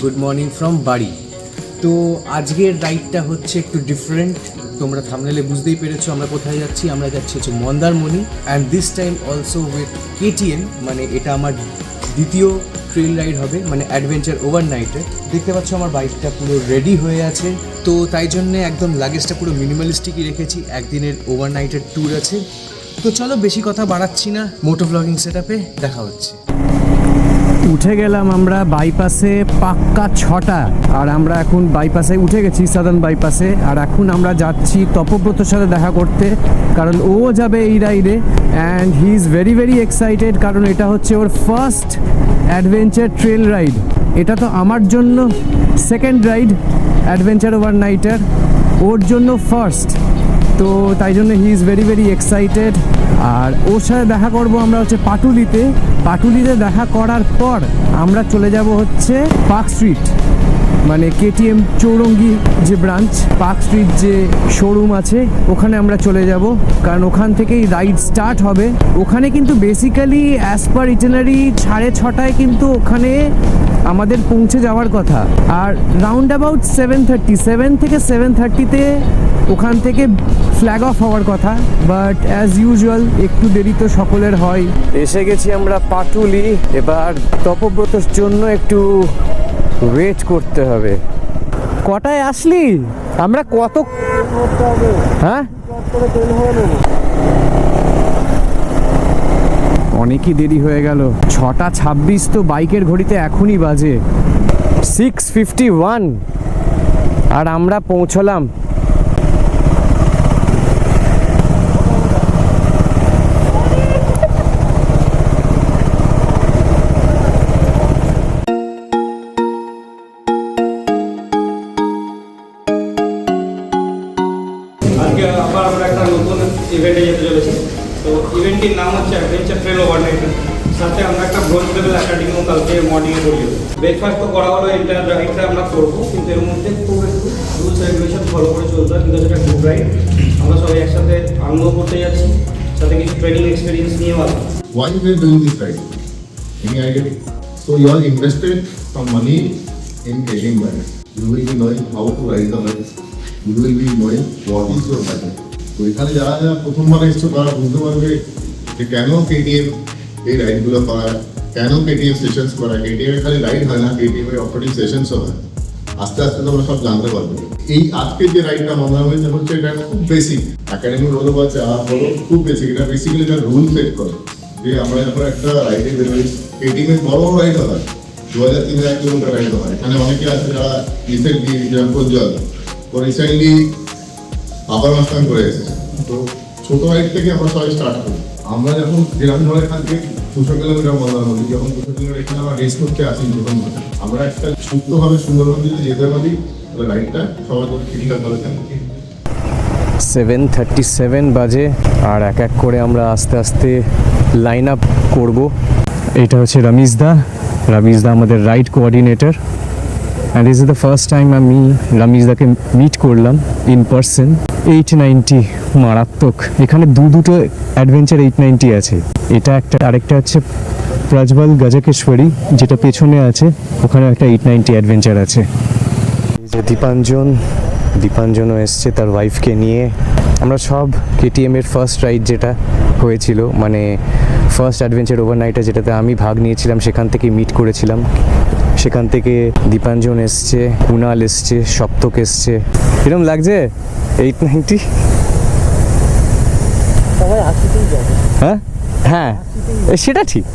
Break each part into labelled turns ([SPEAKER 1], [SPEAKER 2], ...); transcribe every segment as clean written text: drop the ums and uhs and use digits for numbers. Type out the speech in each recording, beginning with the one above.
[SPEAKER 1] Good morning from বাড়ি। তো আজকের রাইডটা হচ্ছে একটু ডিফারেন্ট, তোমরা থাম্বনেলে বুঝতেই পেরেছো আমরা কোথায় যাচ্ছি। আমরা যাচ্ছি হচ্ছে Mandarmani, and this time also with KTM, মানে এটা আমার দ্বিতীয় ট্রেল রাইড হবে, মানে অ্যাডভেঞ্চার ওভারনাইটের। দেখতে পাচ্ছ আমার বাইকটা পুরো রেডি হয়ে আছে, তো তাই জন্যে একদম লাগেজটা পুরো মিনিমালিস্টিকই রেখেছি। একদিনের ওভারনাইটের ট্যুর আছে, তো চলো বেশি কথা বাড়াচ্ছি না, মোটো ব্লগিং সেটআপে দেখা হচ্ছে।
[SPEAKER 2] উঠে গেলাম আমরা বাইপাসে পাক্কা 6টা, আর আমরা এখন বাইপাসে উঠে গেছি, সাদার্ন বাইপাসে। আর এখন আমরা যাচ্ছি তপব্রতর সাথে দেখা করতে, কারণ ও যাবে এই রাইডে and he is very very excited, কারণ এটা হচ্ছে ওর ফার্স্ট অ্যাডভেঞ্চার ট্রেল রাইড। এটা তো আমার জন্য সেকেন্ড রাইড অ্যাডভেঞ্চার ওভারনাইটার, ওর জন্য ফার্স্ট, তো তাই জন্য he is very very excited. আর ওর সাথে দেখা করব আমরা হচ্ছে পাটুলিতে দেখা করার পর আমরা চলে যাব হচ্ছে পার্ক স্ট্রিট, মানে KTM চৌরঙ্গি যে ব্রাঞ্চ, পার্ক স্ট্রিট যে শোরুম আছে ওখানে আমরা চলে যাব, কারণ ওখান থেকেই রাইড স্টার্ট হবে। ওখানে কিন্তু বেসিক্যালি অ্যাজ পার ইটিনারি 6:30 কিন্তু ওখানে আমাদের পৌঁছে যাওয়ার কথা। আর রাউন্ড অ্যাবাউট 7 থেকে 7:30-তে ওখান থেকে ফ্ল্যাগ অফ হওয়ার কথা, বাট অ্যাজ ইউজুয়াল একটু দেরি তো সকলের হয়। এসে গেছি আমরা পাটুলি, এবার তপব্রতর জন্য একটু ওয়েট করতে হবে। কটায় আসলি? আমরা কত হ্যাঁ অনেকই দেরি হয়ে গেল, 6:26 তো বাইকের ঘড়িতে এখনই বাজে 6:51, আর আমরা পৌঁছলাম
[SPEAKER 3] আবার আমরা একটা নতুন ইভেন্টে যেতে চলেছি। তো ইভেন্টটির নাম হচ্ছে অ্যাডভেঞ্চার ট্রেল ওভারনাইটার। সাথে আমরা একটা ব্রোঞ্জ লেভেল অ্যাকাডেমিও কালকে মর্নিংয়ে করিয়ে দেবো। ব্রেকফাস্ট তো করা হলো, এন্টার রাইডটা আমরা করবো, কিন্তু এর মধ্যে খুব একটু রুলস রেগুলেশন ফলো করে চলতে হয়, কিন্তু সেটা গ্রুপ রাইড। আমরা সবাই একসাথে আনন্দ করতে যাচ্ছি, সাথে কিছু ট্রেনিং এক্সপিরিয়েন্স নিয়েও আসবো।
[SPEAKER 4] Why we are doing this ride? Any idea? So you are invested some money in getting bike. You will be knowing how to ride the bike. You will be knowing what is your budget. তো এখানে যারা যারা প্রথমবার এসছো তারা বুঝতে পারবে যে কেন KTM এই রাইডগুলো করায়, কেন KTM সেশনস করায়। KTM খালি রাইড হয় না, KTM এর অপারেটিং সেশনসও হয়। আস্তে আস্তে তোমরা সব জানতে পারবে। এই আজকে যে রাইডটা মন্দারমণি হচ্ছে, এটা খুব বেসিক, একাডেমি বলো বা চা বলো, খুব বেসিক। এটা বেসিক্যালি একটা রুল সেট করে যে আমরা যখন একটা রাইডে বেরোই, KTM এর বড় রাইড হয় 2000-3000 কিলোমিটার রাইড হয়। এখানে অনেকে আছে যারা রিসেন্টলি প্রজ্জ্বল ও রিসেন্টলি আপার মাস্তান করে এসেছে। তো ছোট রাইড থেকে আমরা সবাই স্টার্ট করি। আমরা যখন যেরকম ধরে এখান থেকে 200 কিলোমিটার মন্দারমণি, যখন 200 কিলোমিটার এখানে আমরা রেস করতে আসি, যখন আমরা একটা সুস্থভাবে সুন্দরভাবে যদি যেতে পারি, তাহলে রাইডটা সবার জন্য ক্রিটিক্যাল থাকে।
[SPEAKER 2] 7:37 বাজে, আর এক এক করে আমরা আস্তে আস্তে লাইন আপ করবো। এটা হচ্ছে রমেশদা আমাদের ride coordinator, and this is the first time আমি রমেশদাকে মিট করলাম ইন পার্সন। 890 মারাত্মক, এখানে দুটো অ্যাডভেঞ্চার 890 আছে, এটা একটা, আরেকটা হচ্ছে প্রজ্বল গজকেশ্বরী যেটা পেছনে আছে, ওখানে একটা 890 অ্যাডভেঞ্চার আছে। এই যে দীপাঞ্জনও এসছে তার ওয়াইফকে নিয়ে। আমরা সব KTM এর ফার্স্ট রাইড যেটা হয়েছিল, মানে ফার্স্ট অ্যাডভেঞ্চার ওভারনাইটার যেটাতে আমি ভাগ নিয়েছিলাম, সেখান থেকে মিট করেছিলাম। সেখান থেকে দীপাঞ্জন এসছে, কুণাল এসছে, সপ্তক এসছে। এরকম লাগছে 890? হ্যাঁ হ্যাঁ, সেটা ঠিক।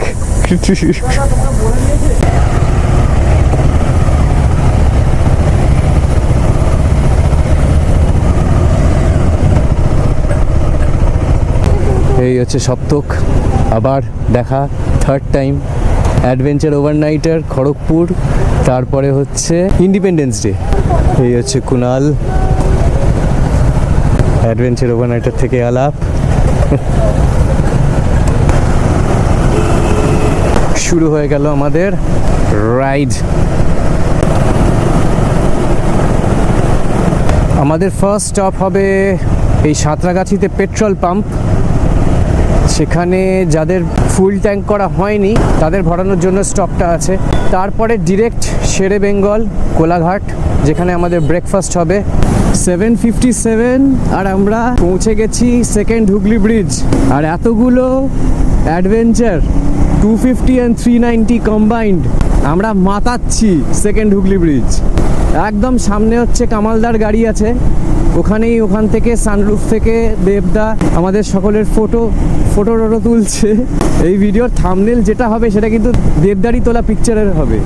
[SPEAKER 2] এই হচ্ছে সপ্তক, আবার দেখা, থার্ড টাইম অ্যাডভেঞ্চার ওভারনাইটার খড়গপুর, তারপরে হচ্ছে ইন্ডিপেন্ডেন্স ডে। এই হচ্ছে কুণাল, অ্যাডভেঞ্চার ওভারনাইটার থেকে আলাপ। শুরু হয়ে গেল আমাদের রাইড। আমাদের ফার্স্ট স্টপ হবে এই সাঁতরাগাছিতে পেট্রোল পাম্প। সেখানে যাদের ফুল ট্যাঙ্ক করা হয়নি, তাদের ভরানোর জন্য স্টপটা আছে। তারপরে ডিরেক্ট শেরে বেঙ্গল কোলাঘাট, যেখানে আমাদের ব্রেকফাস্ট হবে। 7:57 আর আমরা পৌঁছে গেছি সেকেন্ড হুগলি ব্রিজ। আর এতগুলো অ্যাডভেঞ্চার 250 and 390 কম্বাইন্ড, আমরা মাতাচ্ছি সেকেন্ড হুগলি ব্রিজ। একদম সামনে হচ্ছে কামালদার গাড়ি আছে, ওখান থেকে সানরুফ থেকে দেবদা আমাদের সকলের ফটো তুলছে। এই ভিডিওর থাম্বনেল যেটা হবে সেটা কিন্তু দেবদারই তোলা পিকচারের হবে।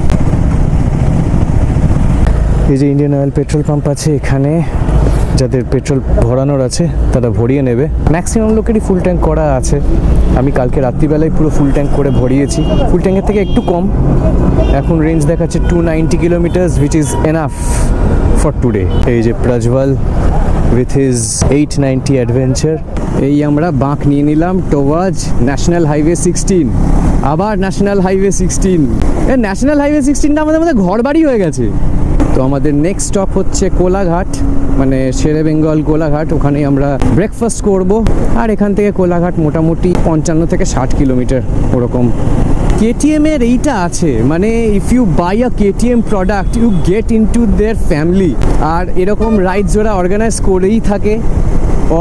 [SPEAKER 2] এই যে ইন্ডিয়ান অয়েল পেট্রোল পাম্প আছে এখানে, যাদের পেট্রোল ভরানোর আছে তারা ভরিয়ে নেবে। ম্যাক্সিমাম লোকেরই ফুল ট্যাঙ্ক করা আছে। আমি কালকে রাত্রিবেলায় পুরো ফুল ট্যাঙ্ক করে ভরিয়েছি, ফুল ট্যাঙ্কের থেকে একটু কম। এখন রেঞ্জ দেখাচ্ছে 290 kilometres, which is enough for today. এই যে প্রজ্বল উইথ হিজ 890 অ্যাডভেঞ্চার। এই আমরা বাঁক নিয়ে নিলাম টুয়ার্ডস ন্যাশনাল হাইওয়ে 16। আবার ন্যাশনাল হাইওয়ে 16, ন্যাশনাল হাইওয়ে 16টা আমাদের মধ্যে ঘর বাড়ি হয়ে গেছে। তো আমাদের নেক্সট স্টপ হচ্ছে কোলাঘাট, মানে শেরে বেঙ্গল কোলাঘাট। ওখানেই আমরা ব্রেকফাস্ট করব। আর এখান থেকে কোলাঘাট মোটামুটি 55 থেকে 60 কিলোমিটার ওরকম। KTM এর এইটা আছে, মানে if you buy a KTM product you get into their family. আর এরকম রাইডস ওরা অর্গানাইজ করেই থাকে,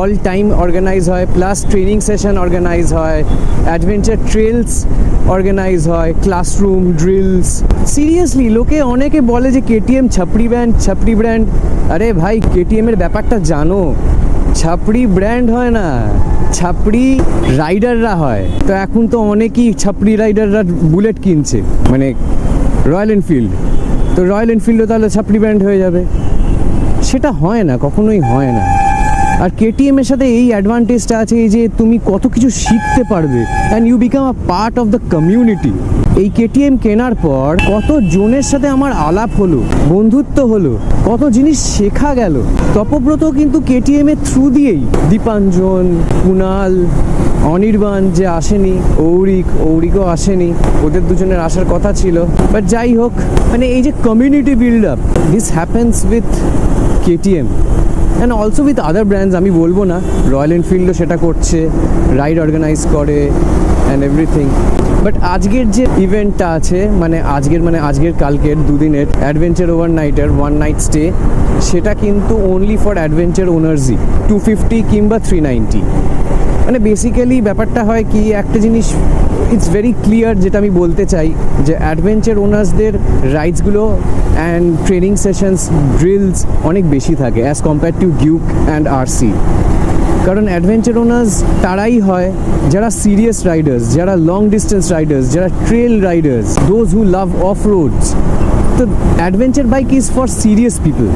[SPEAKER 2] অল টাইম অর্গানাইজ হয়, প্লাস ট্রেনিং সেশন অর্গানাইজ হয়, অ্যাডভেঞ্চার ট্রেলস অর্গানাইজ হয়, ক্লাসরুম ড্রিলস। সিরিয়াসলি লোকে অনেকে বলে যে KTM ছাপড়ি ব্র্যান্ড। আরে ভাই, KTM এর ব্যাপারটা জানো, ছাপড়ি ব্র্যান্ড হয় না, ছাপড়ি রাইডাররা হয়। তো এখন তো অনেকেই ছাপড়ি রাইডাররা বুলেট কিনছে, মানে রয়্যাল এনফিল্ড। তো রয়্যাল এনফিল্ডও তাহলে ছাপড়ি ব্র্যান্ড হয়ে যাবে, সেটা হয় না, কখনোই হয় না। আর KTM এর সাথে এই অ্যাডভান্টেজটা আছে যে তুমি কত কিছু শিখতে পারবে, and you become a part of the community. এই KTM কেনার পর কত জনের সাথে আমার আলাপ হলো, বন্ধুত্ব হলো, কত জিনিস শেখা গেল। তপব্রত কিন্তু KTM এর থ্রু দিয়েই, দীপাঞ্জন, কুণাল, অনির্বাণ যে আসেনি, ঔরিকও আসেনি, ওদের দুজনের আসার কথা ছিল। বাট যাই হোক, মানে এই যে community build up, this happens with KTM and also with other brands. আমি বলবো না, রয়্যাল এনফিল্ডও সেটা করছে, রাইড অর্গানাইজ করে অ্যান্ড এভরিথিং। বাট আজকের যে ইভেন্টটা আছে, মানে আজকের কালকের দুদিনের অ্যাডভেঞ্চার ওভারনাইটের 1 নাইট স্টে, সেটা কিন্তু অনলি ফর অ্যাডভেঞ্চার ওনার্সই, 250 কিংবা 390। মানে বেসিক্যালি ব্যাপারটা হয় কি, একটা জিনিস ইটস ভেরি ক্লিয়ার, যেটা আমি বলতে চাই, যে অ্যাডভেঞ্চার ওনার্সদের রাইডসগুলো অ্যান্ড ট্রেনিং সেশনস, ড্রিলস অনেক বেশি থাকে as compare to Duke and RC। কারণ অ্যাডভেঞ্চার ওনার্স তারাই হয় যারা সিরিয়াস রাইডার্স, যারা লং ডিস্টেন্স রাইডার্স, যারা trail riders, those who love off roads. তো adventure bike is for serious people.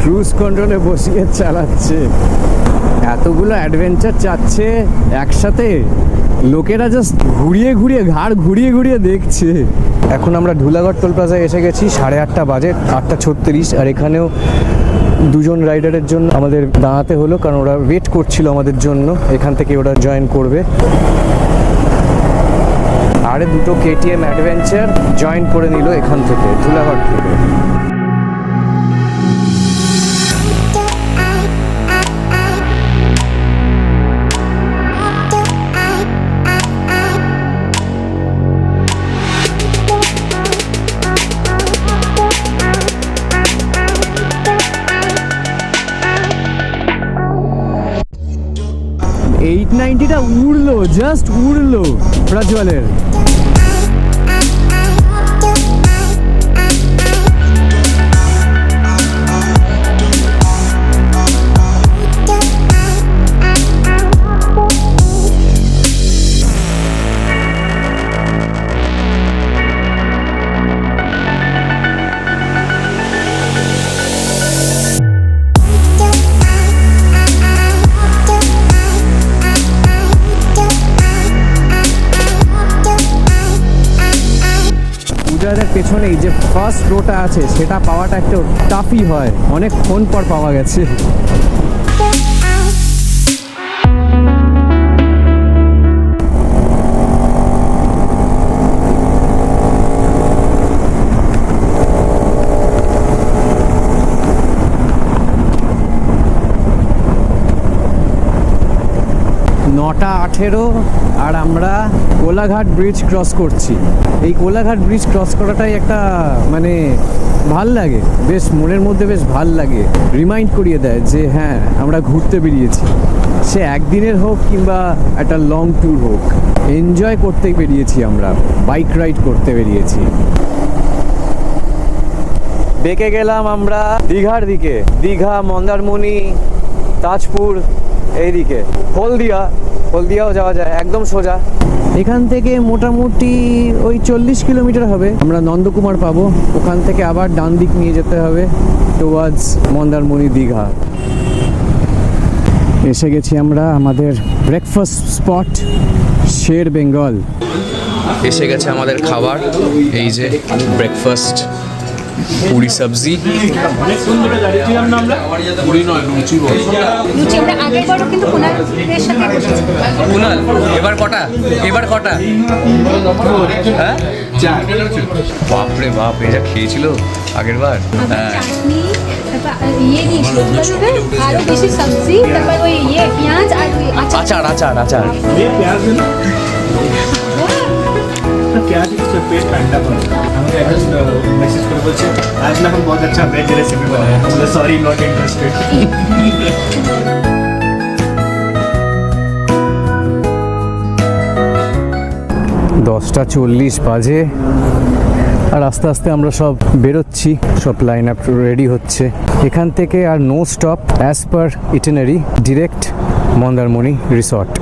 [SPEAKER 2] Cruise কন্ট্রোলে বসিয়ে চালাচ্ছে, এতগুলো অ্যাডভেঞ্চার চাচ্ছে একসাথে, লোকেরা জাস্ট ঘাড় ঘুরিয়ে দেখছে। এখন আমরা ধুলাগড় টোল প্লাজায় এসে গেছি, 8:30 বাজে, 8:36। আর এখানেও দুজন রাইডারের জন্য আমাদের দাঁড়াতে হলো, কারণ ওরা ওয়েট করছিল আমাদের জন্য, এখান থেকে ওরা জয়েন করবে। আরে দুটো KTM অ্যাডভেঞ্চার জয়েন করে নিল এখান থেকে, ধুলাগড় থেকে। টা উড়লো, জাস্ট উড়লো প্রজ্বলের। পেছনেই যে ফার্স্ট রোটা আছে, সেটা পাওয়াটা একটু টাফই হয়, অনেকক্ষণ পর পাওয়া গেছে। 9:18 আর আমরা কোলাঘাট ব্রিজ ক্রস করছি। এই কোলাঘাট ব্রিজ ক্রস করাটাই একটা মানে ভাল লাগে, বেশ মনের মধ্যে বেশ ভাল লাগে, রিমাইন্ড করিয়ে দেয় যে হ্যাঁ আমরা ঘুরতে বেরিয়েছি, সে একদিনের হোক কিংবা একটা লং ট্যুর হোক, এনজয় করতে বেরিয়েছি, আমরা বাইক রাইড করতে বেরিয়েছি। বেঁকে গেলাম আমরা দীঘার দিকে, দীঘা, মন্দারমণি, তাজপুর, এইদিকে হলদিয়াও যাওয়া যায় একদম সোজা। এখান থেকে মোটামুটি ওই 40 কিলোমিটার হবে, আমরা নন্দকুমার পাবো, ওখান থেকে আবার ডান দিক নিয়ে যেতে হবে টুয়ার্ডস মন্দারমণি, দীঘা। এসে গেছি আমরা আমাদের ব্রেকফাস্ট স্পট শের বেঙ্গল। এসে গেছে আমাদের খাবার, এই যে ব্রেকফাস্ট, পুরি সবজি।
[SPEAKER 5] লুচি আমরা আগের বারও কিন্তু কুনালের সাথে বসেছি।
[SPEAKER 2] কুনাল এবার কটা হ্যাঁ? বাপরে বাপ, এটা খেয়েছিল আগের বার। হ্যাঁ,
[SPEAKER 5] চাটনি, তারপর ইয়ে দিয়েছিল আরো বেশি সবজি, তারপর ওই ইয়ে পেঁয়াজ আর ওই
[SPEAKER 2] আচার।
[SPEAKER 6] ये प्याज है ना क्या चीज़ पेट ठंडा पड़ा हमें এখন মেসেজ করে বলছে आज ना हम बहुत अच्छा वेज रेसिपी बनाया हम बोले सॉरी नॉट इंटरेस्टेड।
[SPEAKER 2] 10:40 বাজে আর আস্তে আস্তে আমরা সব বেরোচ্ছি, সব লাইন আপ রেডি হচ্ছে। এখান থেকে আর no stop, as per itinerary, direct Mandarmani resort.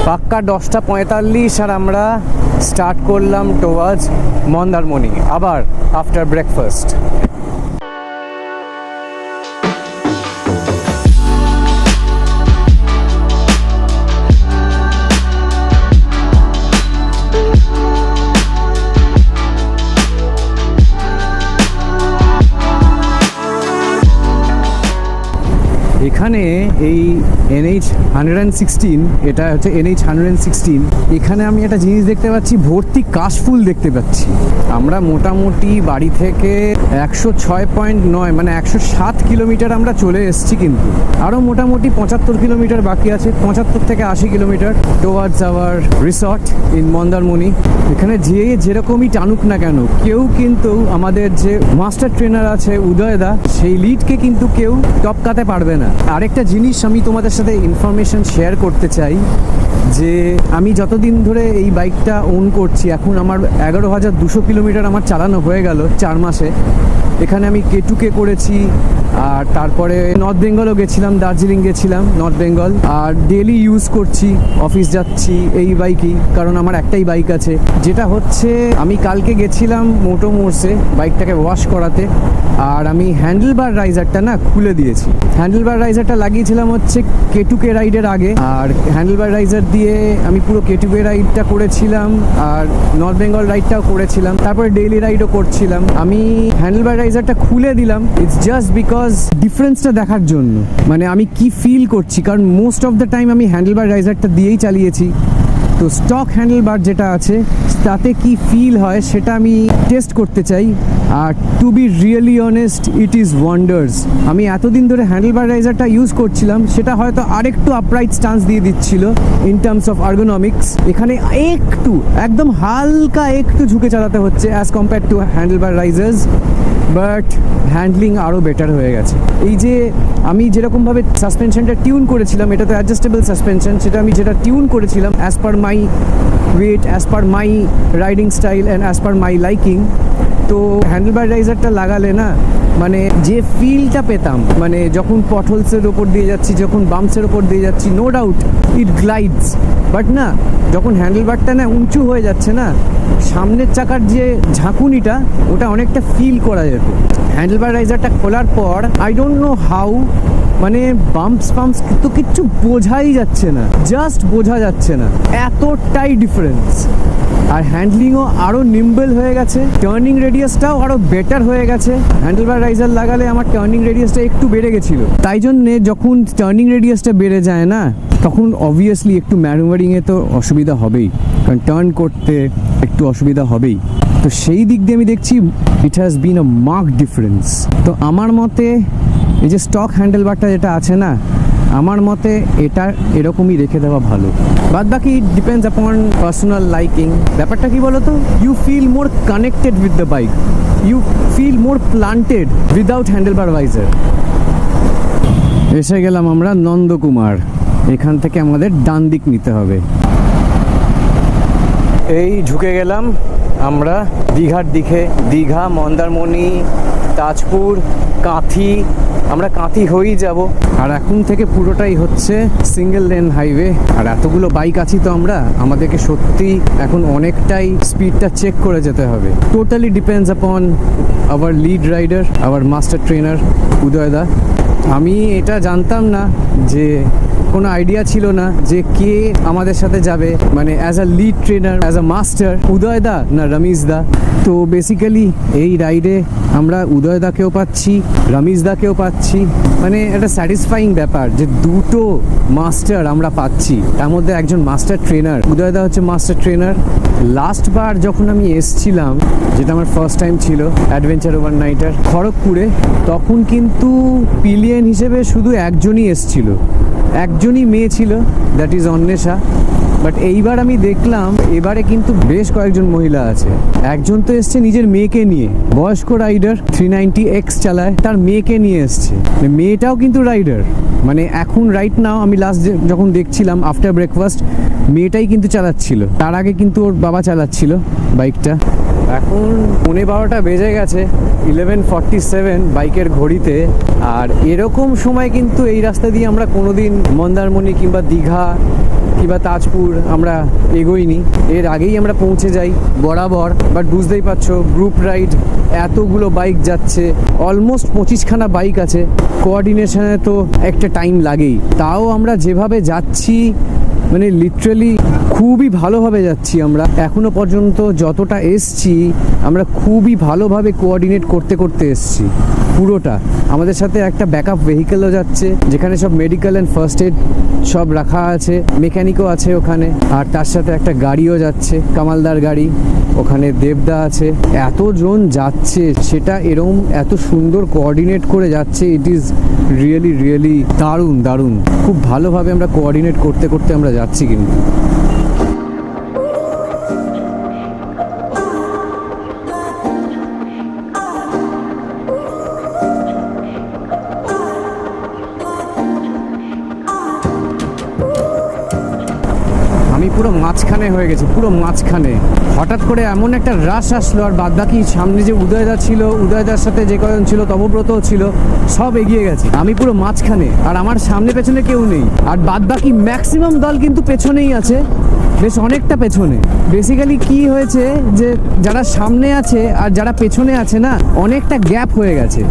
[SPEAKER 2] পাক্কা 10:45 আর আমরা স্টার্ট করলাম টুয়ার্ডস মন্দারমণি, আবার আফটার ব্রেকফাস্ট। এখানে এই NH 116, এটা হচ্ছে NH 116, এখানে আমি একটা জিনিস দেখতে পাচ্ছি, ভর্তি কাশফুল দেখতে পাচ্ছি। আমরা মোটামুটি বাড়ি থেকে 106.9 মানে 107 কিলোমিটার আমরা চলে এসেছি, কিন্তু আরও মোটামুটি 75 কিলোমিটার বাকি আছে, 75 থেকে 80 kilometre towards hour resort in Mandarmani. এখানে যেরকমই টানুক না কেন, কেউ কিন্তু আমাদের যে মাস্টার ট্রেনার আছে উদয়দা, সেই লিডকে কিন্তু কেউ টপকাতে পারবে না। আরেকটা জিনিস আমি তোমাদের সাথে ইনফরমেশন শেয়ার করতে চাই, যে আমি যতদিন ধরে এই বাইকটা ওন করছি, এখন আমার 11,200 কিলোমিটার আমার চালানো হয়ে গেল 4 মাসে। এখানে আমি K2K করেছি, আর তারপরে নর্থ বেঙ্গলও গেছিলাম, দার্জিলিং গেছিলাম, নর্থ বেঙ্গল। আর ডেলি ইউজ করছি, অফিস যাচ্ছি এই বাইকই, কারণ আমার একটাই বাইক আছে। যেটা হচ্ছে, আমি কালকে গেছিলাম মোটো মোর্সে বাইকটাকে ওয়াশ করাতে, আর আমি হ্যান্ডেলবার রাইজারটা না খুলে দিয়েছি। হ্যান্ডেলবার রাইজারটা লাগিয়েছিলাম হচ্ছে K2K রাইডের আগে, আর হ্যান্ডেলবার রাইজার দিয়ে আমি পুরো K2K রাইডটা করেছিলাম, আর নর্থ বেঙ্গল রাইডটাও করেছিলাম, তারপরে ডেইলি রাইডও করছিলাম। আমি হ্যান্ডেলবার রাইজারটা খুলে দিলাম, ইটস জাস্ট বিকজ ডিফারেন্সটা দেখার জন্য, মানে আমি কি ফিল করছি, কারণ মোস্ট অফ দ্য টাইম আমি হ্যান্ডেলবার রাইজারটা দিয়েই চালিয়েছি। তো স্টক হ্যান্ডেলবার যেটা আছে তাতে কি ফিল হয় সেটা আমি টেস্ট করতে চাই। আর to be really honest, it is wonders. আমি এতদিন ধরে হ্যান্ডেলবার রাইজারটা ইউজ করছিলাম, সেটা হয়তো আরেকটু আপরাইট স্টান্স দিয়ে দিচ্ছিল ইন টার্মস অফ আর্গোনমিক্স। এখানে একদম হালকা একটু ঝুঁকে চালাতে হচ্ছে as compare two handlebar রাইজার্স, but handling আরও বেটার হয়ে গেছে। এই যে আমি যেরকমভাবে সাসপেনশনটা টিউন করেছিলাম, এটা তো অ্যাডজাস্টেবল সাসপেনশন, সেটা আমি যেটা টিউন করেছিলাম as per my weight, as per my riding style and as per my liking. তো হ্যান্ডেলবার রাইজারটা লাগালে না, মানে যে ফিলটা পেতাম, মানে যখন পটহোলসের ওপর দিয়ে যাচ্ছি, যখন বাম্পসের ওপর দিয়ে যাচ্ছি, no doubt it glides, but না, যখন হ্যান্ডেলবারটা না উঁচু হয়ে যাচ্ছে না, সামনের চাকার যে ঝাঁকুনিটা, ওটা অনেকটা ফিল করা যেত। হ্যান্ডেলবার রাইজারটা খোলার পর আই ডোন্ট নো হাউ, মানে বাম্পস তো কিচ্ছু বোঝাই যাচ্ছে না, জাস্ট বোঝা যাচ্ছে না, এতটাই ডিফারেন্স। আর হ্যান্ডলিংও আরও নিম্বল হয়ে গেছে, টার্নিং রেডিয়াসটাও আরও বেটার হয়ে গেছে। হ্যান্ডেলবার রাইজার লাগালে আমার টার্নিং রেডিয়াসটা একটু বেড়ে গেছিলো, তাই জন্যে যখন টার্নিং রেডিয়াসটা বেড়ে যায় না, তখন অবভিয়াসলি একটু ম্যানুভারিংয়ে তো অসুবিধা হবেই, কারণ টার্ন করতে একটু অসুবিধা হবেই। তো সেই দিক দিয়ে আমি দেখছি it has been a mark difference. তো আমার মতে এই যে স্টক হ্যান্ডেলবারটা যেটা আছে না, আমার মতে এটা এরকমই রেখে দেওয়া ভালো। বাদ বাকি ডিপেন্ডস আপন পার্সোনাল লাইকিং। ব্যাপারটা কি বলো তো, you feel more connected with the bike, you feel more planted without handlebar visor. এসে গেলাম আমরা নন্দকুমার, এখান থেকে আমাদের ডান দিক নিতে হবে। এই ঢুকে গেলাম আমরা দীঘার দিকে। দীঘা, মন্দারমণি, তাজপুর, কাঁথি, আমরা কাঁথি হয়েই যাব। আর এখন থেকে পুরোটাই হচ্ছে সিঙ্গেল লেন হাইওয়ে। আর এতগুলো বাইক আছি তো আমরা, আমাদেরকে সত্যি এখন অনেকটাই স্পিডটা চেক করে যেতে হবে। Totally depends upon our lead rider, our master trainer উদয়দা। আমি এটা জানতাম না, যে কোনো আইডিয়া ছিল না যে কে আমাদের সাথে যাবে, মানে as a lead trainer, as a master, উদয়দা না রমেশদা। তো বেসিক্যালি এই রাইডে আমরা উদয়দাকেও পাচ্ছি, রমেশদাকেও পাচ্ছি, মানে একটা স্যাটিসফাইং ব্যাপার যে দুটো মাস্টার আমরা পাচ্ছি, তার মধ্যে একজন মাস্টার ট্রেনার। উদয়দা হচ্ছে মাস্টার ট্রেনার। লাস্ট বার যখন আমি এসছিলাম, যেটা আমার ফার্স্ট টাইম ছিল অ্যাডভেঞ্চার ওভারনাইটার খড়গপুরে, তখন কিন্তু পিলিয়ন হিসেবে শুধু একজনই এসছিল, একজনই মেয়ে ছিল, দ্যাট ইজ অন্বেষা। বাট এইবার আমি দেখলাম এবারে কিন্তু বেশ কয়েকজন মহিলা আছে। একজন তো এসছে নিজের মেয়েকে নিয়ে, বয়স্ক রাইডার, 390X চালায়, তার মেয়েকে নিয়ে এসছে, মেয়েটাও কিন্তু রাইডার। মানে এখন রাইট নাও আমি লাস্ট যখন দেখছিলাম আফটার ব্রেকফাস্ট, মেয়েটাই কিন্তু চালাচ্ছিল, তার আগে কিন্তু ওর বাবা চালাচ্ছিল বাইকটা। এখন 11:30 বেজে গেছে, 11:47 বাইকের ঘড়িতে। আর এরকম সময় কিন্তু এই রাস্তা দিয়ে আমরা কোনোদিন মন্দারমণি কিংবা দীঘা কিংবা তাজপুর আমরা এগোইনি। এর আগেই আমরা পৌঁছে যাই বরাবর। বাট বুঝতেই পারছো, গ্রুপ রাইড, এতগুলো বাইক যাচ্ছে, অলমোস্ট 25খানা বাইক আছে, কোঅর্ডিনেশনে তো একটা টাইম লাগেই। তাও আমরা যেভাবে যাচ্ছি, মানে লিটারালি খুবই ভালোভাবে যাচ্ছি আমরা। এখনো পর্যন্ত যতটা এসছি আমরা খুবই ভালোভাবে কোঅর্ডিনেট করতে করতে এসছি পুরোটা। আমাদের সাথে একটা ব্যাকআপ ভেহিকেলও যাচ্ছে, যেখানে সব মেডিকেল অ্যান্ড ফার্স্ট এড সব রাখা আছে, মেকানিকও আছে ওখানে। আর তার সাথে একটা গাড়িও যাচ্ছে, কামালদার গাড়ি, ওখানে দেবদা আছে। এতজন যাচ্ছে, সেটা এরকম এত সুন্দর কোঅর্ডিনেট করে যাচ্ছে। ইট ইজ রিয়েলি রিয়েলি দারুণ দারুণ। খুব ভালোভাবে আমরা কোঅর্ডিনেট করতে করতে আমরা যাচ্ছি কিন্তু। আমি পুরো মাঝখানে হয়ে গেছি, পুরো মাঝখানে। হঠাৎ করে এমন একটা রাশ আসলো, আর বাদ বাকি সামনে যে উদয়দা ছিল, উদয়দার সাথে যে কজন ছিল, তপব্রতও ছিল, সব এগিয়ে গেছে। আমি পুরো মাঝখানে, আর আমার সামনে পেছনে কেউ নেই। আর বাদ বাকি ম্যাক্সিমাম দল কিন্তু পেছনেই আছে, বেশ অনেকটা পেছনে। বেসিক্যালি কি হয়েছে, যে যারা সামনে আছে আর যারা পেছনে আছে না, অনেকটা গ্যাপ হয়ে গেছে।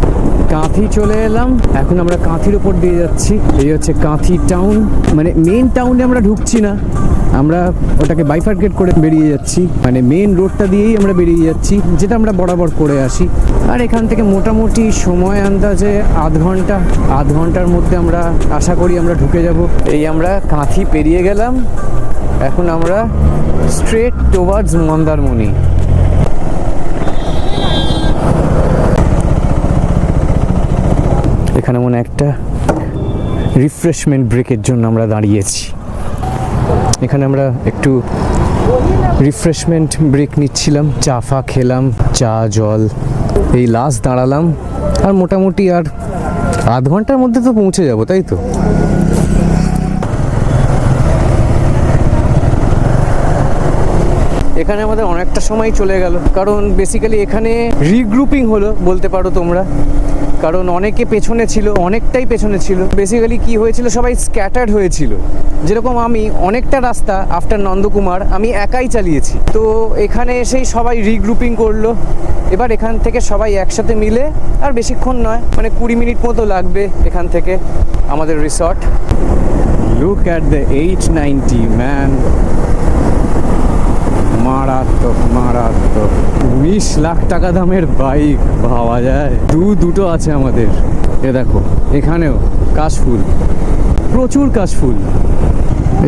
[SPEAKER 2] কাঁথি চলে এলাম, এখন আমরা কাঁথির উপর দিয়ে যাচ্ছি। এই হচ্ছে কাঁথি টাউন, মানে মেন টাউনে আমরা ঢুকছি না, আমরা ওটাকে বাইফার্কেট করে বেরিয়ে যাচ্ছি, মানে মেন রোডটা দিয়েই আমরা বেরিয়ে যাচ্ছি, যেটা আমরা বরাবর করে আসি। আর এখান থেকে মোটামুটি সময় আন্দাজে আধ ঘন্টার মধ্যে আমরা আশা করি আমরা ঢুকে যাব। এই আমরা কাঁথি পেরিয়ে গেলাম, এখন আমরা স্ট্রেট টুয়ার্ডস মন্দারমণি। এখানে মনে একটা রিফ্রেশমেন্ট ব্রেকের জন্য আমরা দাঁড়িয়েছি। এখানে আমরা একটু রিফ্রেশমেন্ট ব্রেক নিচ্ছিলাম, চা ফা খেলাম, চা জল। এই লাস্ট দাঁড়ালাম, আর মোটামুটি আর আধ ঘন্টার মধ্যে তো পৌঁছে যাব, তাই তো। এখানে আমাদের অনেকটা সময় চলে গেল, কারণ বেসিক্যালি এখানে রিগ্রুপিং হলো বলতে পারো তোমরা। কারণ অনেকে পেছনে ছিল, অনেকটাই পেছনে ছিল। বেসিক্যালি কি হয়েছিল, সবাই স্ক্যাটার্ড হয়েছিল। যেরকম আমি অনেকটা রাস্তা আফটার নন্দকুমার আমি একাই চালিয়েছি, তো এখানে এসেই সবাই রিগ্রুপিং করলো। এবার এখান থেকে সবাই একসাথে মিলে, আর বেশিক্ষণ নয়, মানে 20 মিনিট মতো লাগবে এখান থেকে আমাদের resort. Look at the 890 man, মারাত্মক মারাত্মক। 19 লাখ টাকা দামের বাইক, ভাবা যায়। দুটো আছে আমাদের। এ দেখো, এখানেও কাশফুল, প্রচুর কাশফুল।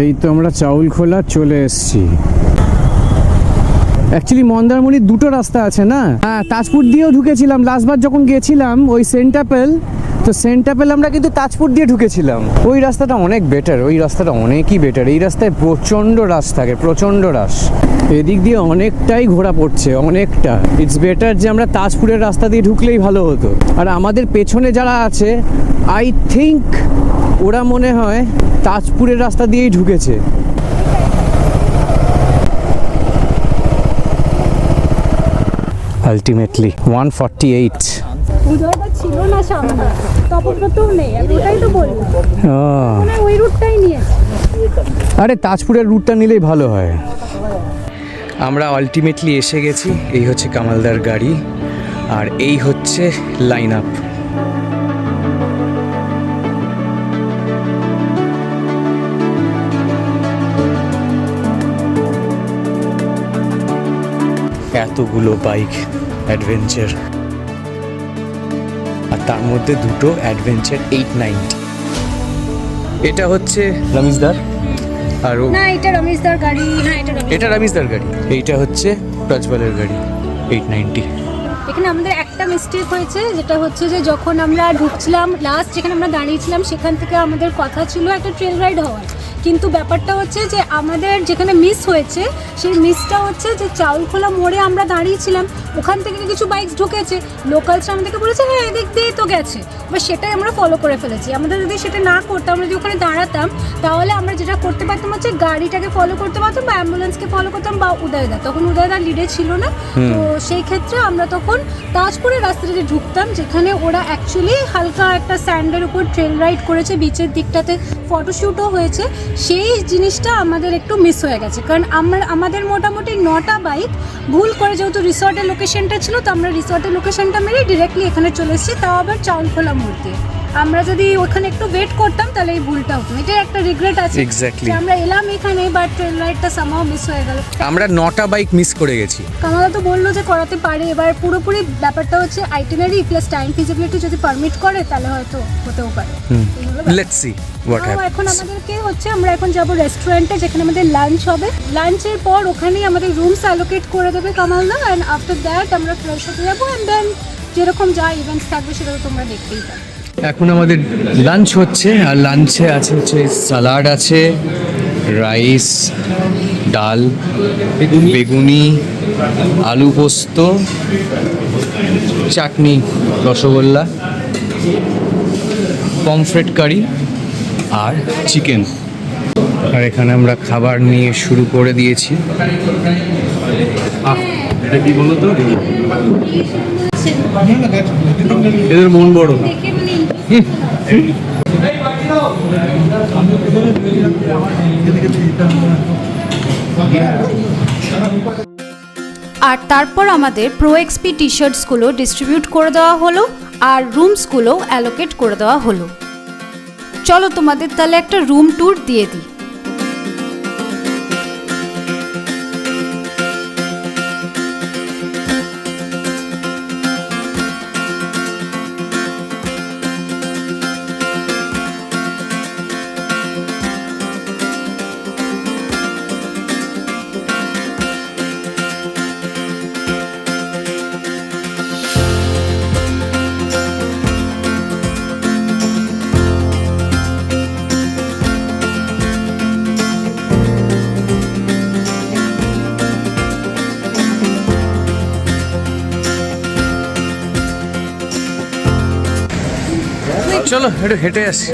[SPEAKER 2] এই তো আমরা চাউলখোলা চলে এসছি। অ্যাকচুয়ালি মন্দারমণির দুটো রাস্তা আছে না। হ্যাঁ, তাজপুর দিয়েও ঢুকেছিলাম লাস্টবার যখন গেছিলাম, ওই সেন্ট অ্যাপেল তো সেন্ট অ্যাপেল আমরা কিন্তু তাজপুর দিয়ে ঢুকেছিলাম। ওই রাস্তাটা অনেক বেটার, ওই রাস্তাটা অনেকই বেটার। এই রাস্তায় প্রচণ্ড রাশ থাকে, প্রচণ্ড রাশ। এদিক দিয়ে অনেকটাই ঘোরা পড়ছে, অনেকটা। ইটস বেটার যে আমরা তাজপুরের রাস্তা দিয়ে ঢুকলেই ভালো হতো। আর আমাদের পেছনে যারা আছে আই থিঙ্ক ওরা মনে হয় তাজপুরের রাস্তা দিয়েই ঢুকেছে। আলটিমেটলি 148।
[SPEAKER 5] উদয়টা ছিল না সামনে, তপব্রতও নেই, আমি ওটাই তো বললাম, মানে ওই রুটটাই নিয়েছে।
[SPEAKER 2] আরে তাজপুরের রুটটা নিলেই ভালো হয়। আমরা আলটিমেটলি এসে গেছি। এই হচ্ছে কামালদার গাড়ি আর এই হচ্ছে লাইন আপ। এতগুলো বাইক অ্যাডভেঞ্চার, আর তার মধ্যে দুটো অ্যাডভেঞ্চার 890। এটা হচ্ছে রমেশদার, আর
[SPEAKER 5] না এটা রমেশদার গাড়ি, হ্যাঁ
[SPEAKER 2] এটা রমেশদার গাড়ি। এইটা হচ্ছে প্রজ্বলের গাড়ি 890।
[SPEAKER 5] এখানে আমাদের একটা মিস্টেক হয়েছে, যেটা হচ্ছে যে যখন আমরা ঢুকছিলাম লাস্ট যেখানে আমরা দাঁড়িয়েছিলাম সেখান থেকে আমাদের কথা ছিল একটা ট্রেল রাইড হওয়ার, কিন্তু ব্যাপারটা হচ্ছে যে আমাদের যেখানে মিস হয়েছে সেই মিসটা হচ্ছে যে চাউলখোলা মোড়ে আমরা দাঁড়িয়েছিলাম, ওখান থেকে কিছু বাইকস ঢুকেছে, লোকালসরা আমাদেরকে বলেছে হ্যাঁ এদিক দিয়েই তো গেছে, বা সেটাই আমরা ফলো করে ফেলেছি। আমাদের যদি সেটা না করতাম, আমরা যদি ওখানে দাঁড়াতাম, তাহলে আমরা যেটা করতে পারতাম হচ্ছে গাড়িটাকে ফলো করতে পারতাম বা অ্যাম্বুলেন্সকে ফলো করতাম বা উদয়দা, তখন উদয়দা লিডে ছিল না। তো সেই ক্ষেত্রে আমরা তখন তাজপুরের রাস্তাতে ঢুকতাম, যেখানে ওরা অ্যাকচুয়ালি হালকা একটা স্যান্ডের উপর ট্রেল রাইড করেছে, বিচের দিকটাতে ফটোশ্যুটও হয়েছে। সেই জিনিসটা আমাদের একটু মিস হয়ে গেছে, কারণ আমাদের মোটামুটি 9টা বাইক ভুল করে, যেহেতু রিসর্টের লোকেশনটা ছিল, তো আমরা রিসর্টের লোকেশনটা মেরে ডিরেক্টলি এখানে চলে এসেছি, তাও আবার চাউলখোলা মোড় দিয়ে। আমরা যদি ওখানে একটু ওয়েট করতাম তাহলে এই ভুলটা হতো। এটা একটা রিগ্রেট আছে
[SPEAKER 2] এক্স্যাক্টলি,
[SPEAKER 5] যে আমরা এলাম এখানে বাট ট্রেন রাইডটা সামহাও মিস হয়ে গেল।
[SPEAKER 2] আমরা 9টা বাইক মিস করে গেছি।
[SPEAKER 5] কামালা তো বললো যে করাতে পারে, এবার পুরোপুরি ব্যাপারটা হচ্ছে আইটিনারি প্লাস টাইম ফিজিবিলিটি যদি পারমিট করে তাহলে হয়তো হতেও পারে।
[SPEAKER 2] Let's see what happens.
[SPEAKER 5] এখন আমাদেরকে হচ্ছে আমরা এখন যাব রেস্টুরেন্টে, যেখানে আমাদের লাঞ্চ হবে। লাঞ্চের পর ওখানেই আমাদের রুমস অ্যালোকেট করে দেবে কামালদা, অ্যান্ড আফটার দ্যাট আমরা ফ্রেশ হতে যাবো, অ্যান্ড দেন যেরকম যা ইভেন্টস থাকবে সেটা তো তোমরা দেখতেই পাবে।
[SPEAKER 2] এখন আমাদের লাঞ্চ হচ্ছে, আর লাঞ্চে আছে হচ্ছে সালাড আছে, রাইস, ডাল, বেগুনি, আলু পোস্ত, চাটনি, রসগোল্লা, পমফ্রেট কারি আর চিকেন। আর এখানে আমরা খাবার নিয়ে শুরু করে দিয়েছি। এটা কি বলো তো, এদের মন বড়।
[SPEAKER 7] আর তারপর আমাদের প্রো এক্সপি টি শার্টসগুলো ডিস্ট্রিবিউট করে দেওয়া হলো, আর রুমসগুলো অ্যালোকেট করে দেওয়া হলো। চলো তোমাদের তাহলে একটা রুম ট্যুর দিয়ে দিই।
[SPEAKER 2] চলো একটু হেঁটে আসি।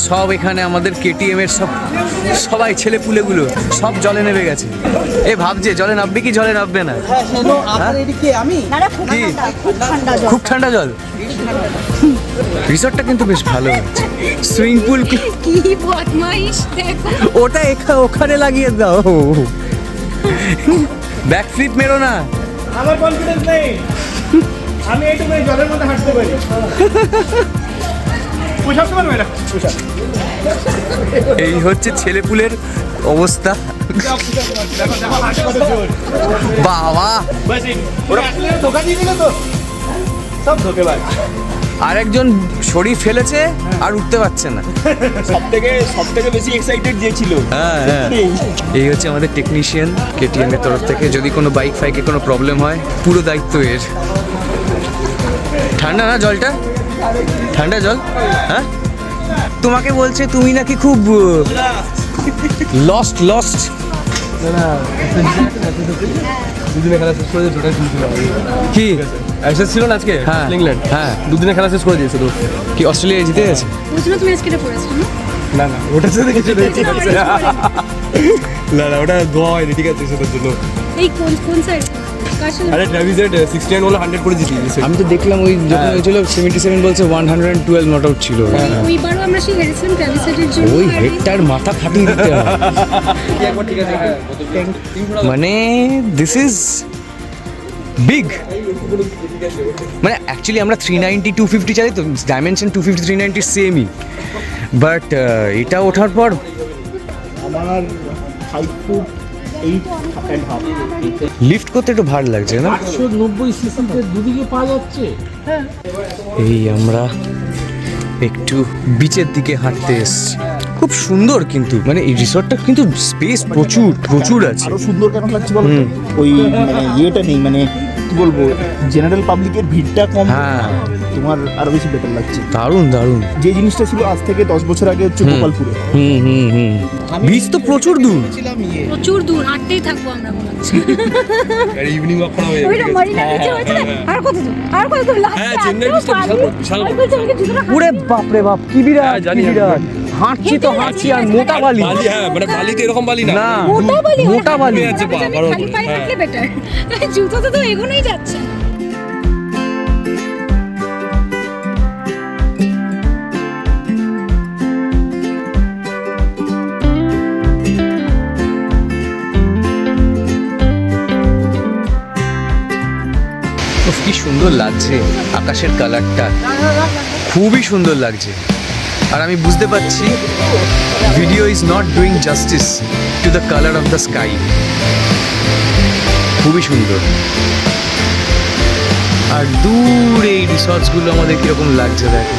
[SPEAKER 2] সব এখানে আমাদের কেটিএম এর সবাই ছেলে পুলেগুলো সব জলে নেমে গেছে। এ ভাবছে জলে নামবে কি জলে নামবে না। কি খুব ঠান্ডা জল। রিসর্টটা কিন্তু বেশ ভালো হচ্ছে। সুইমিং পুল
[SPEAKER 5] কি বদমাইশ দেখো,
[SPEAKER 2] ওটা ওখানে লাগিয়ে দাও। ব্যাক ফ্লিপ মেরো না।
[SPEAKER 6] আমার কনফিডেন্স নেই, আমি এইটুকু জলের মধ্যে হাঁটতে পারি।
[SPEAKER 2] এই হচ্ছে ছেলেপুলের অবস্থা। বাবা
[SPEAKER 6] ধোকা দিয়ে দিল তো, সব ধোকেবাজ।
[SPEAKER 2] আরেকজন শরীর ফেলেছে আর উঠতে পারছে না।
[SPEAKER 6] সব থেকে বেশি এক্সাইটেড যে ছিল।
[SPEAKER 2] হ্যাঁ হ্যাঁ, এই হচ্ছে আমাদের টেকনিশিয়ান কেটিএম এর তরফ থেকে। যদি কোনো বাইক ফাইকে কোনো প্রবলেম হয় পুরো দায়িত্ব এর।
[SPEAKER 1] ঠান্ডা না জলটা? ঠান্ডা জল? হ্যাঁ, তোমাকে বলছে তুমি নাকি খুব লস্ট
[SPEAKER 8] দুদিনে খেলা শেষ করে দিয়েছে, ওটাই শুনছিলাম।
[SPEAKER 1] কি
[SPEAKER 8] অ্যাক্সেস ছিল না আজকে?
[SPEAKER 1] হ্যাঁ।
[SPEAKER 8] ইংল্যান্ড
[SPEAKER 1] হ্যাঁ।
[SPEAKER 8] দুদিনে খেলা শেষ করে দিয়েছে তো।
[SPEAKER 1] কি অস্ট্রেলিয়া জিতে গেছে?
[SPEAKER 5] ওই জন্য তুমি আজকে এটা পড়েছো না?
[SPEAKER 8] না ওটার সাথে কিছু নেই, ঠিক আছে। না ওটা ধোয়া হয়নি, ঠিক আছে সেটার জন্য।
[SPEAKER 5] এই কোন সাইড কার সাথে?
[SPEAKER 8] আরে ট্রাভিসের 69 বলে 100 করে জিতিয়ে দিয়েছে।
[SPEAKER 1] আমি তো দেখলাম ওই যখন হয়েছিল 77 বলছে 112 নট আউট ছিল।
[SPEAKER 5] ওইবারও আমরা সেই হেরেছিলাম ট্র্যাভিসেটের জন্য।
[SPEAKER 1] ওই হেডটার মাথা ফাটিয়ে দিতে হবে।
[SPEAKER 8] একবার ঠিক আছে, হ্যাঁ।
[SPEAKER 1] মানে দিস ইজ বিগ। মানে অ্যাকচুয়ালি আমরা 390 250 চালাই তো, ডাইমেনশন 250 390 সেমই, বাট এটা ওঠার পর
[SPEAKER 6] আমার 5 ফুট 8 and half।
[SPEAKER 1] লিফট করতে একটু ভার লাগছে না?
[SPEAKER 6] 190 সিসিতে দুদিকে পাওয়া যাচ্ছে।
[SPEAKER 1] এই আমরা একটু বিচের দিকে হাঁটতে এসেছি। খুব সুন্দর, কিন্তু মানে এই রিসর্টটা কিন্তু স্পেস প্রচুর আছে।
[SPEAKER 6] আরো সুন্দর কেন লাগছে বলো তো? ওই মানে ইয়েটা নেই, মানে কি বলবো, জেনারেল পাবলিকের ভিড়টা কম,
[SPEAKER 1] হ্যাঁ।
[SPEAKER 6] তোমার আরো বেশি বেটার লাগছে।
[SPEAKER 1] দারুণ।
[SPEAKER 6] যে জিনিসটা ছিল আজ থেকে 10 বছর আগে হচ্ছে গোপালপুরে।
[SPEAKER 1] হুম। বিচ তো প্রচুর দূর।
[SPEAKER 5] প্রচুর দূর, হাঁটতেই থাকবো আমরা মনে হচ্ছে।
[SPEAKER 8] ইভিনিং ওয়াক করা হয়ে
[SPEAKER 5] ওইটা মারিনা বিচে হয়েছে না? আর কত দূর?
[SPEAKER 8] হ্যাঁ, চেন্নাই বিচটা বিশাল বড়।
[SPEAKER 1] ওরে বাপরে বাপ, কি বিরাট,
[SPEAKER 8] হ্যাঁ, জানি,
[SPEAKER 1] কি বিরাট। হাঁটছি আর মোটা বালি।
[SPEAKER 8] হ্যাঁ, মানে বালিতে এরকম বালি না।
[SPEAKER 1] না,
[SPEAKER 5] মোটা বালি
[SPEAKER 8] আছে,
[SPEAKER 5] খালি পায়ে হাঁটলে বেটার। জুতোতে তো এগোনোই যাচ্ছে না।
[SPEAKER 1] উফ, কি সুন্দর লাগছে আকাশের কালারটা, খুবই সুন্দর লাগছে। আর আমি বুঝতে পারছি video is not doing justice to the colour of the sky. খুবই সুন্দর। আর দূরে এই রিসর্টসগুলো আমাদের কিরকম লাগছে দেখো।